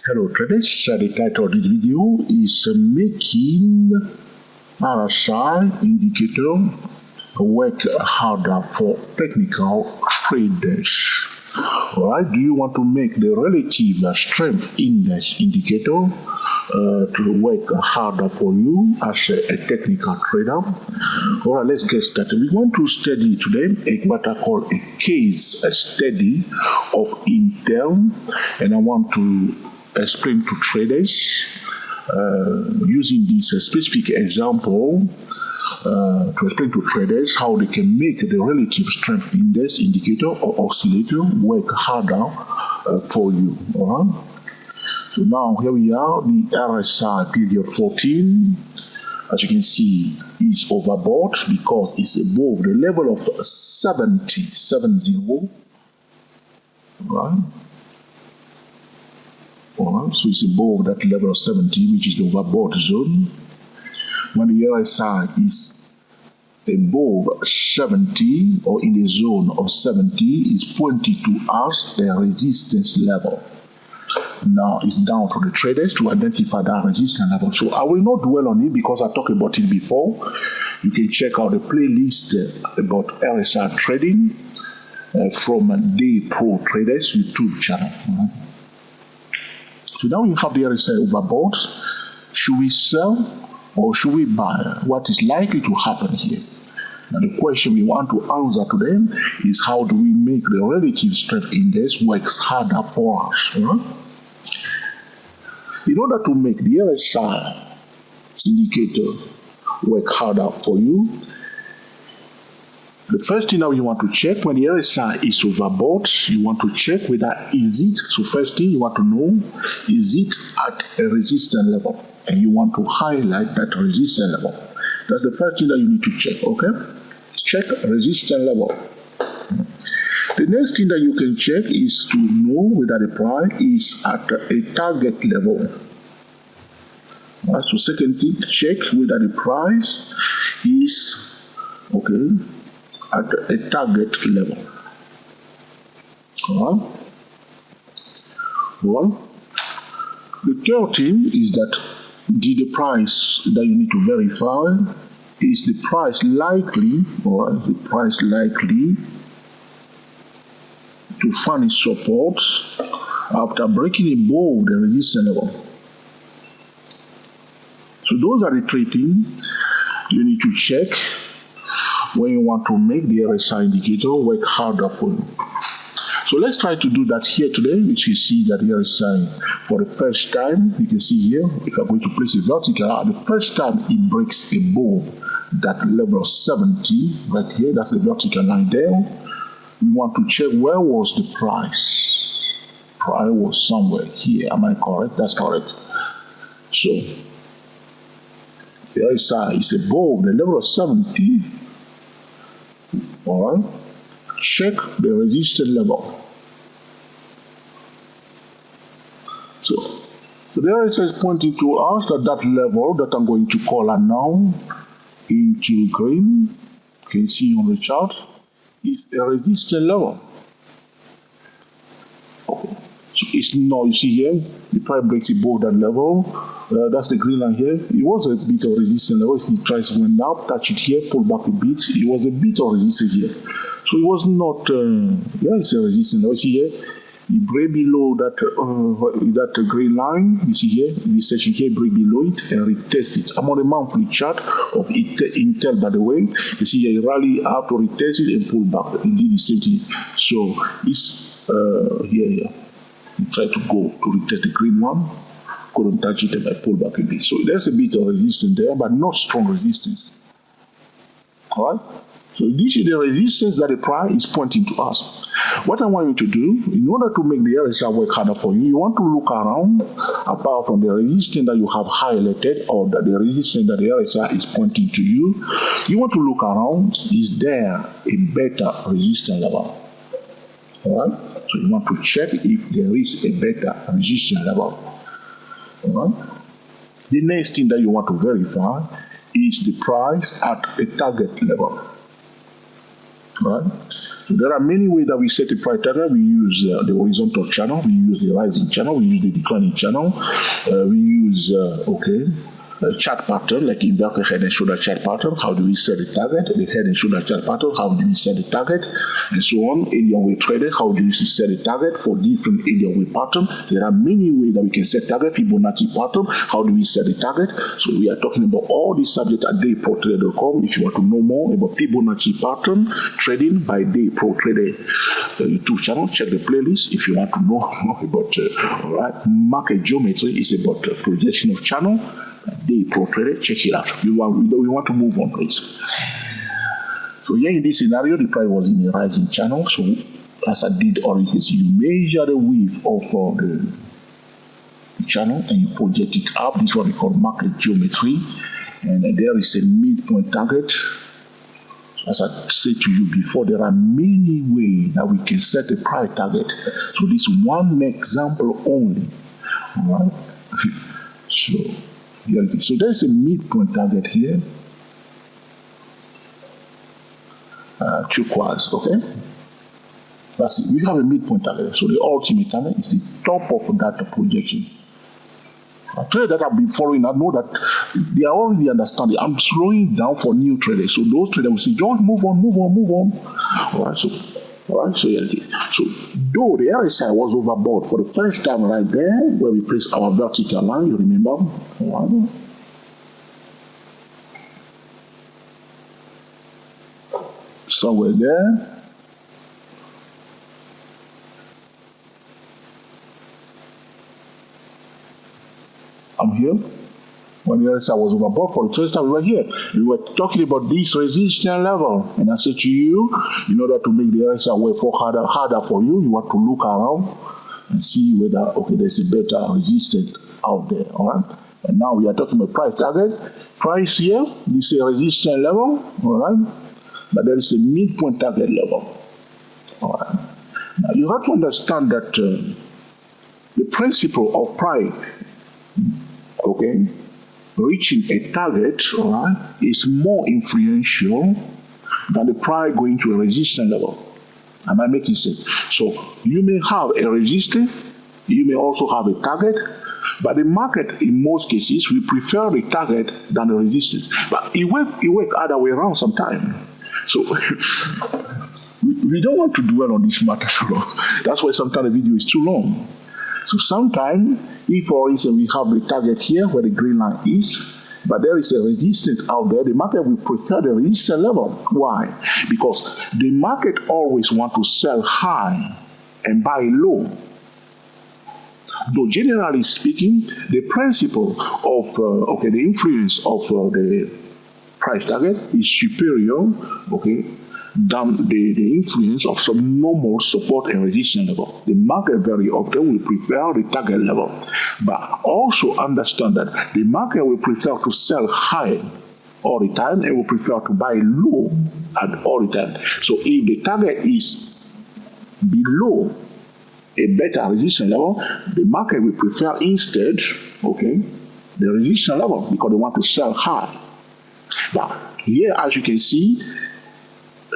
Hello traders, the title of this video is making RSI indicator work harder for technical traders. Alright, do you want to make the relative strength index indicator to work harder for you as a technical trader? Alright, let's get started. We want to study today what I call a case study of Intel, and I want to explain to traders using this specific example to explain to traders how they can make the relative strength index indicator or oscillator work harder for you. All right? So now here we are, the RSI period 14, as you can see, is overbought because it's above the level of 70. Right? Alright, so it's above that level of 70, which is the overbought zone. When the RSI is above 70 or in the zone of 70, it's pointed to us a resistance level. Now it's down to the traders to identify that resistance level. So I will not dwell on it because I talked about it before. You can check out the playlist about RSI trading from Day Pro Traders YouTube channel. So now we have the RSI overbought. Should we sell or should we buy? What is likely to happen here? Now the question we want to answer today is how do we make the relative strength index works harder for us? In order to make the RSI indicator work harder for you, the first thing now you want to check when the RSI is overbought, you want to check whether is it, so first thing you want to know, is it at a resistance level? And you want to highlight that resistance level. That's the first thing that you need to check, okay? Check resistance level. The next thing that you can check is to know whether the price is at a target level. So second thing, check whether the price is, okay, at a target level. Alright. Well, the third thing is that the price that you need to verify is the price likely, or the price likely to furnish support after breaking above the resistance level. So those are the three things you need to check when you want to make the RSI indicator work harder for you. So let's try to do that here today, which you see that the RSI for the first time, you can see here, if I'm going to place a vertical, the first time it breaks above that level of 70, right here, that's the vertical line there, we want to check where was the price. Price was somewhere here, am I correct? That's correct. So, the RSI is above the level of 70. Alright, check the resistance level. So the RSI is pointing to us that that level that I'm going to color now into green, you can see on the chart, is a resistance level. Okay, so it's now, you see here, the price breaks above that level. That's the green line here. It was a bit of resistance level. The price went up, touch it here, pull back a bit. It was a bit of resistance here. So it was not, it's a resistance level. See here, it break below that green line. You see here, this section here, break below it and retest it. I'm on a monthly chart of Intel, by the way. You see here, it rally up to retest it and pull back. It did the same thing. So it's here. You try to go to retest the green one. Couldn't touch it and I pull back a bit. So there's a bit of resistance there, but not strong resistance. Alright? So this is the resistance that the price is pointing to us. What I want you to do, in order to make the RSI work harder for you, you want to look around, apart from the resistance that you have highlighted or the resistance that the RSI is pointing to you, you want to look around, is there a better resistance level? Alright? So you want to check if there is a better resistance level. Right. The next thing that you want to verify is the price at a target level. Right. So there are many ways that we set a price target. We use the horizontal channel, we use the rising channel, we use the declining channel, we use a chart pattern like inverted head and shoulder chart pattern. How do we set the target? The head and shoulder chart pattern. How do we set the target? And so on. Indian way trader. How do we set the target for different Indian way pattern? There are many ways that we can set target. Fibonacci pattern. How do we set the target? So we are talking about all these subjects at dayprotrader.com. If you want to know more about Fibonacci pattern trading by Day Pro Trader YouTube channel, check the playlist. If you want to know more about all right, market geometry is about projection of channel. Day Pro Trader, check it out. We want to move on, please. So here in this scenario, the price was in a rising channel. So as I did already, you measure the width of the channel and you project it up. This is what we call market geometry. And there is a midpoint target. As I said to you before, there are many ways that we can set a price target. So this is one example only. All right. So there's a midpoint target here, turquoise, okay? That's it. We have a midpoint target. So the ultimate target is the top of that projection. Traders that have been following, I know that they are already understanding. I'm slowing down for new traders. So those traders will say, George, move on. All right, so yeah. So though the RSI was overbought for the first time right there, where we placed our vertical line, you remember? All right. Somewhere there. I'm here. When the RSI was overbought for the first time, we were here. We were talking about this resistance level. And I said to you, in order to make the RSI work harder for you, you want to look around and see whether, okay, there's a better resistance out there, all right? And now we are talking about price target. Price here, this is a resistance level, all right? But there is a midpoint target level, all right? Now you have to understand that the principle of price, okay, reaching a target, all right, is more influential than the price going to a resistance level. Am I making sense? So you may have a resistance, you may also have a target, but the market in most cases will prefer the target than the resistance. But it works other way around sometimes. So we don't want to dwell on this matter so long. That's why sometimes the video is too long. So sometimes, if for instance we have the target here where the green line is, but there is a resistance out there, the market will prefer the resistance level. Why? Because the market always wants to sell high and buy low. Though generally speaking, the principle of the influence of the price target is superior, okay, than the influence of some normal support and resistance level. The market very often will prefer the target level, but also understand that the market will prefer to sell high all the time and will prefer to buy low at all the time. So if the target is below a better resistance level, the market will prefer instead, okay, the resistance level because they want to sell high. But here, as you can see,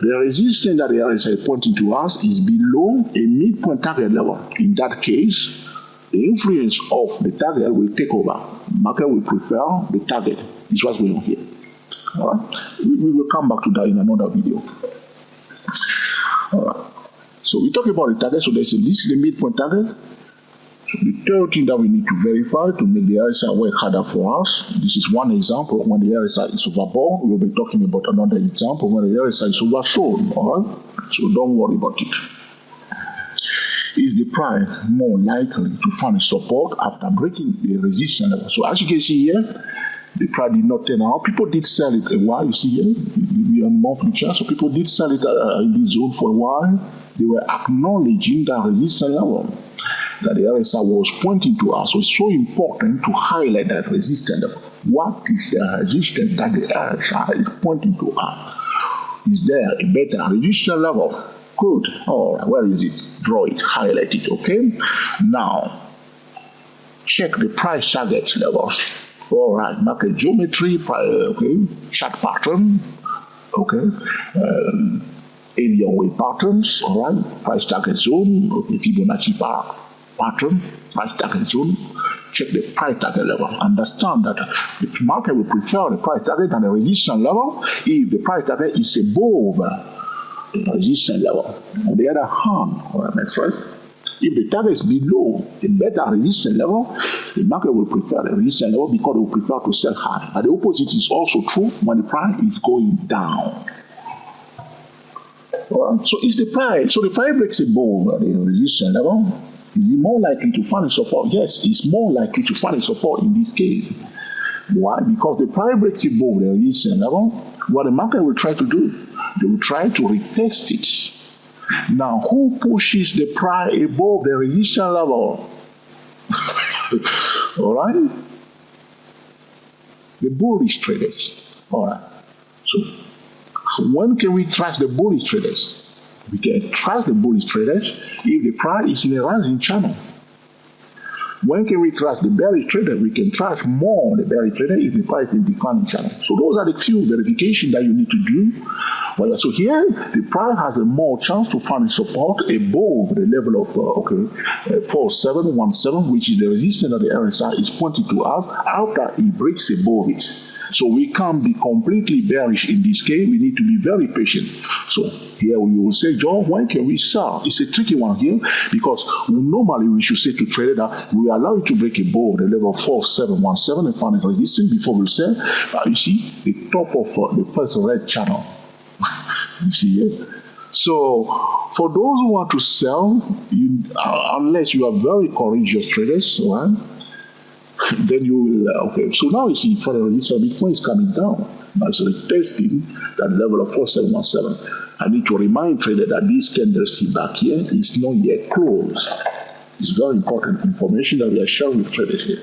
the resistance that the RSI is pointing to us is below a midpoint target level. In that case, the influence of the target will take over. Market will prefer the target. This is what's going on here. All right? We will come back to that in another video. All right. So we talk about the target. So this is the midpoint target. So the third thing that we need to verify to make the RSI work harder for us, this is one example. When the RSI is overbought, we'll be talking about another example when the RSI is oversold. All right? So don't worry about it. Is the price more likely to find support after breaking the resistance level? So as you can see here, the price did not turn out. People did sell it a while. You see here, we are on monthly chart. So people did sell it in this zone for a while. They were acknowledging that resistance level that the RSI was pointing to us. So it's so important to highlight that resistance level. What is the resistance that the RSI is pointing to us? Is there a better resistance level? Good. All right. Where is it? Draw it. Highlight it. Okay. Now, check the price target levels. All right. Market geometry. Okay. Chart pattern. Okay. alien wave patterns, all right, price target zone, okay, Fibonacci pattern, price target zone. Check the price target level. Understand that the market will prefer the price target than the resistance level if the price target is above the resistance level. On the other hand, all right, that's right. If the target is below the better resistance level, the market will prefer the resistance level because it will prefer to sell high. And the opposite is also true when the price is going down. All right? So it's the price. So the price breaks above the resistance level. Is it more likely to find a support? Yes, it's more likely to find a support in this case. Why? Because the price breaks above the resistance level. What the market will try to do, they will try to retest it. Now, who pushes the price above the resistance level? All right? The bullish traders. All right. So, when can we trust the bullish traders? We can trust the bullish traders if the price is in a rising channel. When can we trust the bearish trader? We can trust more the bearish trader if the price is in declining channel. So those are the few verifications that you need to do. Well, so here the price has a more chance to find support above the level of 4717, which is the resistance that the RSI is pointing to us after it breaks above it. So we can't be completely bearish in this case. We need to be very patient. So here we will say, John, when can we sell? It's a tricky one here because normally we should say to trader that we allow you to break above the level of 4717 and find a resistance before we sell. But you see the top of the first red channel. You see here? So for those who want to sell, unless you are very courageous traders, right? Then you will, okay, so now you see for the resistance, Bitcoin is coming down. Now it's retesting that level of 4717. I need to remind trader that this candlestick back here is not yet closed. It's very important information that we are sharing with traders here.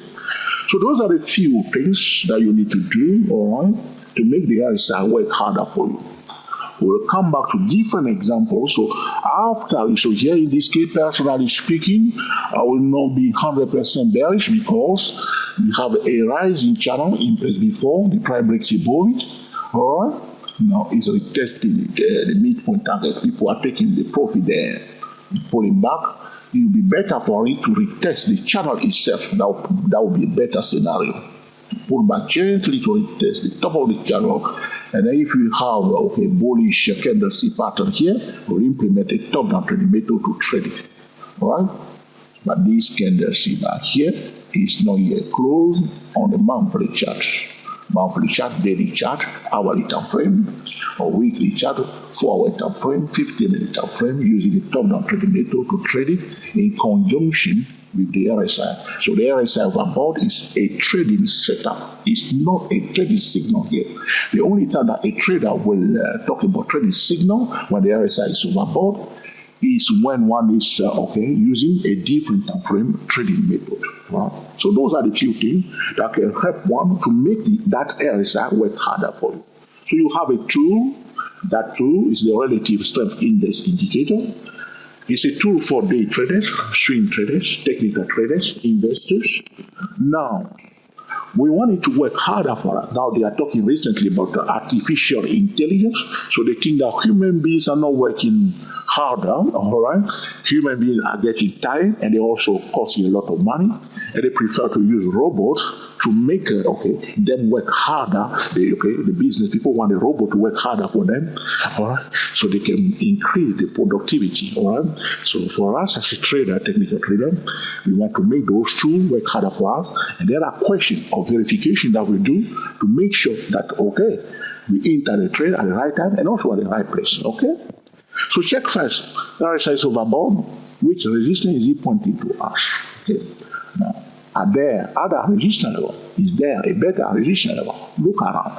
So those are the few things that you need to do, all right, to make the RSI work harder for you. We'll come back to different examples. So so here in this case, personally speaking, I will not be 100% bearish because we have a rising channel in place before the price breaks above it. All right. Now it's retesting the midpoint target. People are taking the profit there, pulling back. It will be better for it to retest the channel itself. That would be a better scenario. To pull back gently to retest the top of the channel. And then if you have a bullish candlestick pattern here, we'll implement a top-down trading method to trade it. All right? But this candlestick back here is not yet closed on the monthly chart. Monthly chart, daily chart, hourly time frame, or weekly chart, 4-hour time frame, 15-minute time frame, using the top-down trading method to trade it in conjunction with the RSI. So the RSI overbought is a trading setup. It's not a trading signal here. The only time that a trader will talk about trading signal when the RSI is overbought is when one is using a different time frame trading method. Right? So those are the few things that can help one to make that RSI work harder for you. So you have a tool. That tool is the relative strength index indicator. It's a tool for day traders, swing traders, technical traders, investors. Now, we want it to work harder for us. Now they are talking recently about artificial intelligence. So they think that human beings are not working harder, all right? Human beings are getting tired and they also costing a lot of money. And they prefer to use robots to make them work harder. The business people want a robot to work harder for them, all right? So they can increase the productivity, all right? So for us as a trader, technical trader, we want to make those tools work harder for us. And there are questions of verification that we do to make sure that, we enter the trade at the right time and also at the right place, okay? So check first, RSI is overbought. Which resistance is it pointing to us? Okay. Now, are there other resistance level? Is there a better resistance level? Look around.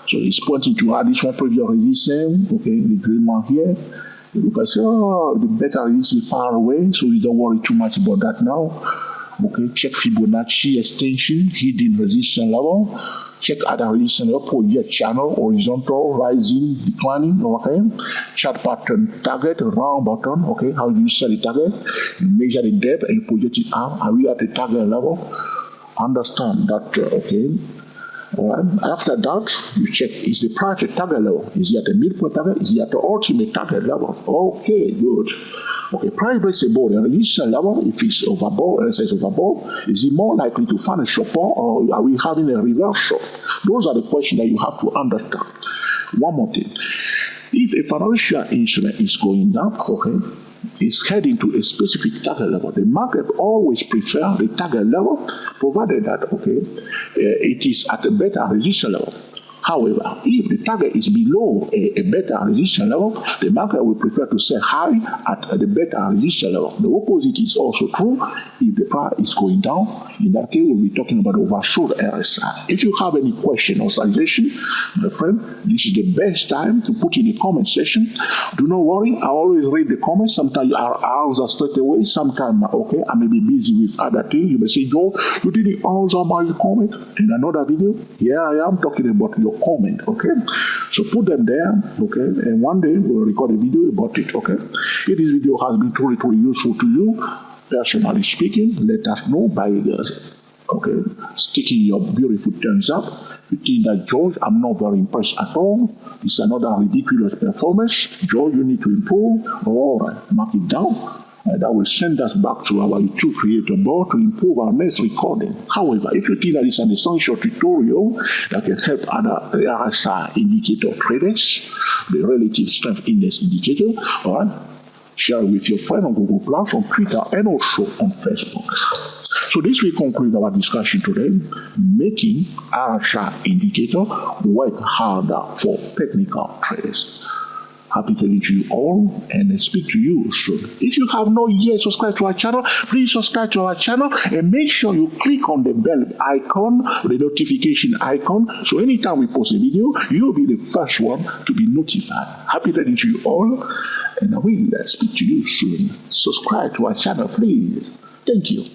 So it's pointing to this one previous resistance, the green one here. You look and say, the better resistance is far away, so we don't worry too much about that now. Okay, check Fibonacci extension, hidden resistance level. Check other resistance level, project channel, horizontal, rising, declining, chart pattern, target, round bottom, how do you set the target? You measure the depth and you project it out. Are we at the target level? Understand that, All right. After that, you check, is the price at target level? Is it at the midpoint target? Is it at the ultimate target level? Okay, good. Okay, price breaks above the resistance level. If it's overbought, RSI is overbought, is it more likely to find a support, or are we having a reversal? Those are the questions that you have to understand. One more thing. If a financial instrument is going up, okay, is heading to a specific target level, the market always prefer the target level, provided that, okay, it is at a better resistance level. However, if the target is below a better resistance level, the market will prefer to sell high at the better resistance level. The opposite is also true. If the price is going down, in that case, we'll be talking about oversold RSI. If you have any question or suggestion, my friend, this is the best time to put in the comment section. Do not worry, I always read the comments. Sometimes I'll answer straight away. Sometimes, okay, I may be busy with other things. You may say, Joe, you didn't answer my comment in another video. Here I am talking about your comment, okay? So put them there, okay? And one day we'll record a video about it, okay? If this video has been truly useful to you, personally speaking, let us know by okay, sticking your beautiful thumbs up. You think that, George, I'm not very impressed at all. It's another ridiculous performance. George, you need to improve. All right, mark it down. That will send us back to our YouTube creator board to improve our next recording. However, if you think that it's an essential tutorial that can help other RSI indicator traders, the relative strength index indicator, all right, share it with your friend on Google+, on Twitter, and also on Facebook. So this will conclude our discussion today, making RSI indicator work harder for technical traders. Happy telling to you all, and speak to you soon. If you have not yet subscribed to our channel, please subscribe to our channel and make sure you click on the bell icon, the notification icon, so anytime we post a video, you'll be the first one to be notified. Happy telling to you all, and I will speak to you soon. Subscribe to our channel, please. Thank you.